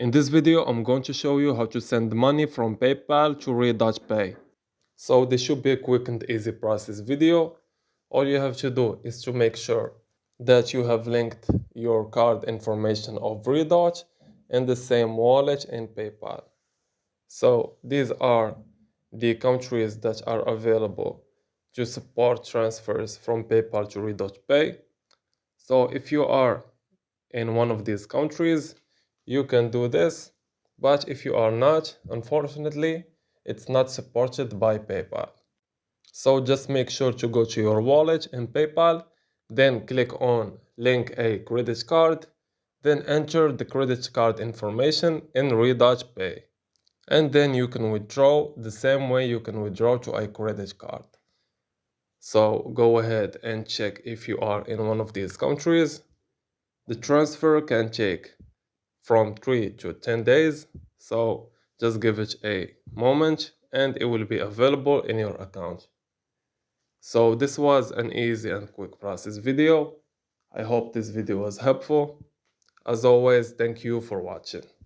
In this video, I'm going to show you how to send money from PayPal to Redotpay. So this should be a quick and easy process video. All you have to do is to make sure that you have linked your card information of Redot in the same wallet in PayPal. So these are the countries that are available to support transfers from PayPal to Redotpay. So if you are in one of these countries, you can do this, but if you are not, unfortunately, it's not supported by PayPal. So just make sure to go to your wallet in PayPal, then click on link a credit card, then enter the credit card information in Redotpay. And then you can withdraw the same way you can withdraw to a credit card. So go ahead and check if you are in one of these countries. The transfer can take from 3 to 10 days, so just give it a moment and it will be available in your account. So this was an easy and quick process video. I hope this video was helpful. As always, thank you for watching.